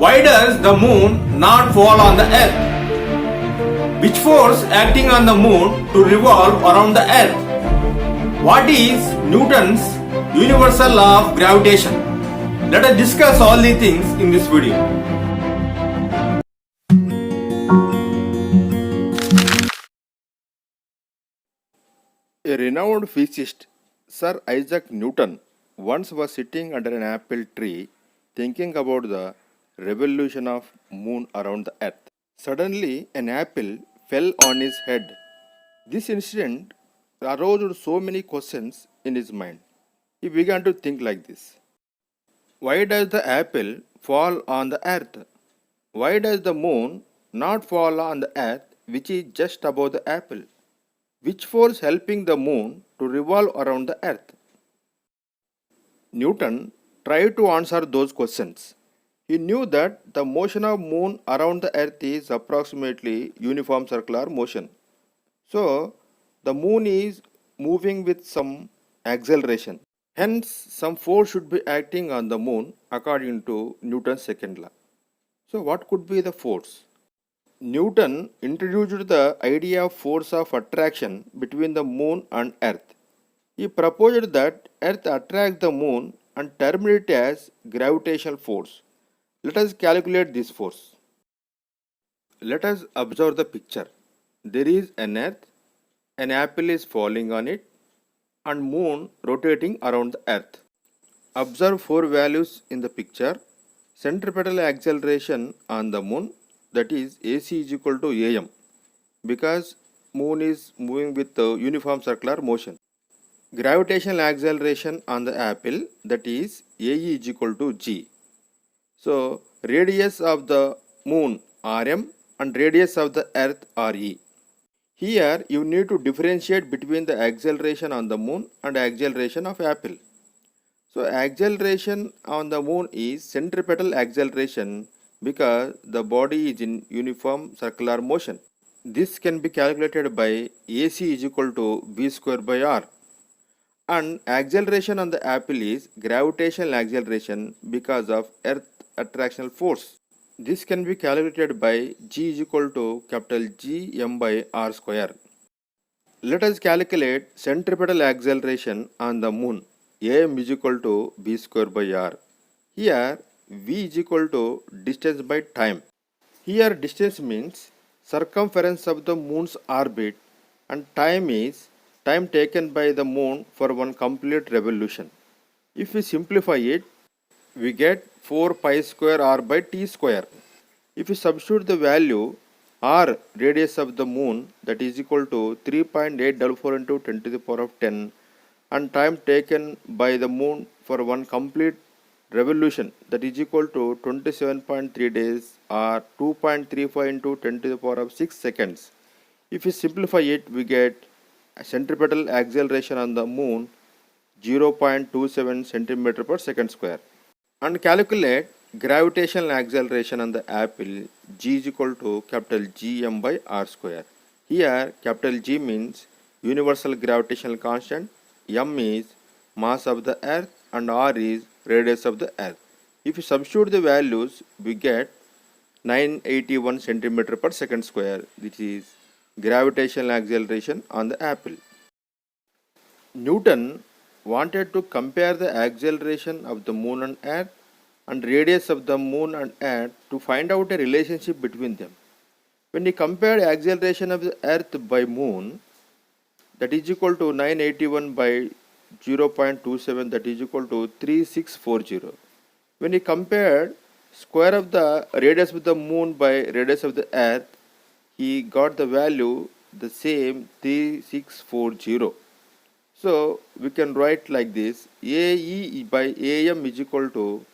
Why does the moon not fall on the earth? Which force acting on the moon to revolve around the earth? What is Newton's universal law of gravitation? Let us discuss all these things in this video. A renowned physicist, Sir Isaac Newton, once was sitting under an apple tree thinking about the revolution of moon around the earth. Suddenly, an apple fell on his head. This incident aroused so many questions in his mind. He began to think like this. Why does the apple fall on the earth? Why does the moon not fall on the earth which is just above the apple? Which force helping the moon to revolve around the earth? Newton tried to answer those questions. He knew that the motion of moon around the earth is approximately uniform circular motion. So, the moon is moving with some acceleration. Hence, some force should be acting on the moon according to Newton's second law. So, what could be the force? Newton introduced the idea of force of attraction between the moon and earth. He proposed that earth attracts the moon and termed it as gravitational force. Let us calculate this force. Let us observe the picture. There is an earth, an apple is falling on it, and moon rotating around the earth. Observe four values in the picture. Centripetal acceleration on the moon, that is AC is equal to AM, because moon is moving with uniform circular motion. Gravitational acceleration on the apple, that is AE is equal to G. So radius of the moon RM and radius of the earth RE. Here you need to differentiate between the acceleration on the moon and acceleration of apple. So acceleration on the moon is centripetal acceleration because the body is in uniform circular motion. This can be calculated by AC is equal to V square by R. And acceleration on the apple is gravitational acceleration because of earth attractional force. This can be calculated by G is equal to capital G M by R square. Let us calculate centripetal acceleration on the moon. AM is equal to V square by R. Here V is equal to distance by time. Here distance means circumference of the moon's orbit and time is time taken by the moon for one complete revolution. If we simplify it, we get 4 pi square r by t square. If we substitute the value r, radius of the moon, that is equal to 3.844 into 10 to the power of 10, and time taken by the moon for one complete revolution, that is equal to 27.3 days or 2.35 into 10 to the power of 6 seconds. If we simplify it, we get centripetal acceleration on the moon 0.27 centimeter per second square. And calculate gravitational acceleration on the apple. G is equal to capital G M by R square. Here capital G means universal gravitational constant, M is mass of the earth and R is radius of the earth. If you substitute the values, we get 981 centimeter per second square, which is gravitational acceleration on the apple. Newton wanted to compare the acceleration of the moon and earth and radius of the moon and earth to find out a relationship between them. When he compared acceleration of the earth by moon, that is equal to 981 by 0.27, that is equal to 3640. When he compared square of the radius of the moon by radius of the earth, he got the value the same 3640. So we can write like this: AE by AM is equal to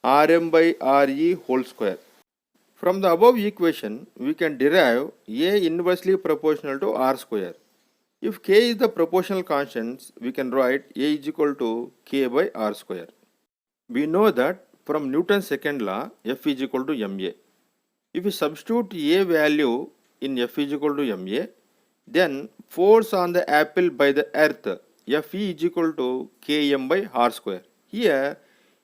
RM by RE whole square. From the above equation, we can derive A inversely proportional to R square. If K is the proportional constants, we can write A is equal to K by R square. We know that from Newton's second law, F is equal to ma. If we substitute A value in F is equal to ma, then force on the apple by the earth, Fe is equal to Km by R square. Here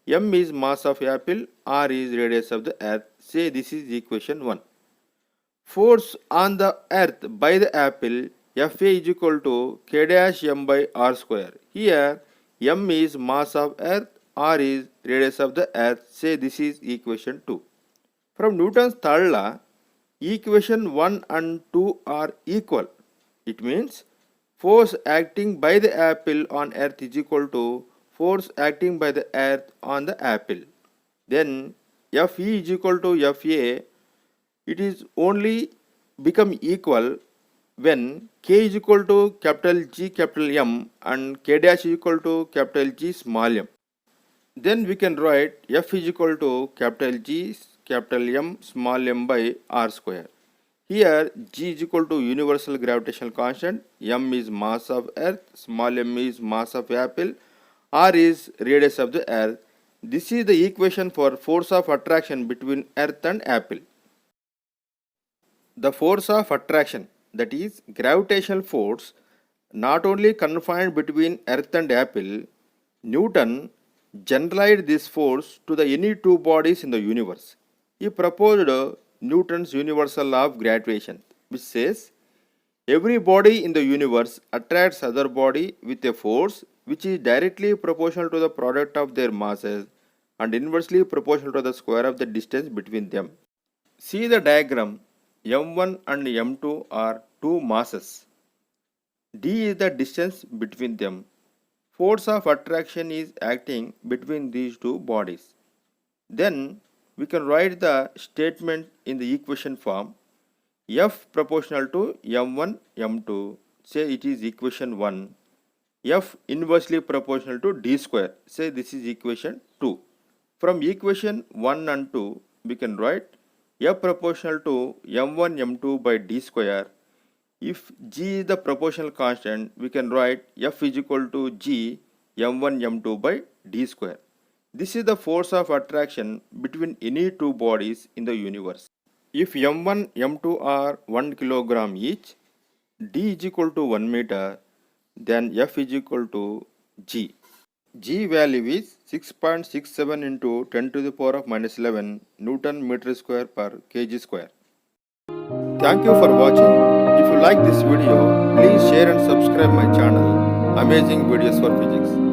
M is mass of apple, R is radius of the earth. Say this is equation 1. Force on the earth by the apple Fa is equal to K dash M by R square. Here M is mass of earth, R is radius of the earth. Say this is equation 2. From Newton's third law, equation 1 and 2 are equal. It means force acting by the apple on earth is equal to force acting by the earth on the apple. Then Fe is equal to Fa. It is only become equal when K is equal to capital G capital M and K dash is equal to capital G small m. Then we can write F is equal to capital G capital M small m by R square. Here G is equal to universal gravitational constant, M is mass of earth, small m is mass of apple, R is radius of the earth. This is the equation for force of attraction between earth and apple. The force of attraction, that is gravitational force, not only confined between earth and apple, Newton generalized this force to the any two bodies in the universe. He proposed Newton's universal law of gravitation, which says every body in the universe attracts other body with a force which is directly proportional to the product of their masses and inversely proportional to the square of the distance between them. See the diagram. M1 and M2 are two masses. D is the distance between them. Force of attraction is acting between these two bodies. Then we can write the statement in the equation form. F proportional to M1, M2. Say it is equation 1. F inversely proportional to D square. Say this is equation 2. From equation 1 and 2 we can write F proportional to M1 M2 by D square. If G is the proportional constant, we can write F is equal to G M1 M2 by D square. This is the force of attraction between any two bodies in the universe. If M1 M2 are 1 kilogram each, D is equal to 1 meter, then F is equal to G. G value is 6.67 into 10 to the power of minus 11 Newton meter square per kg square. Thank you for watching. If you like this video, please share and subscribe my channel. Amazing videos for physics.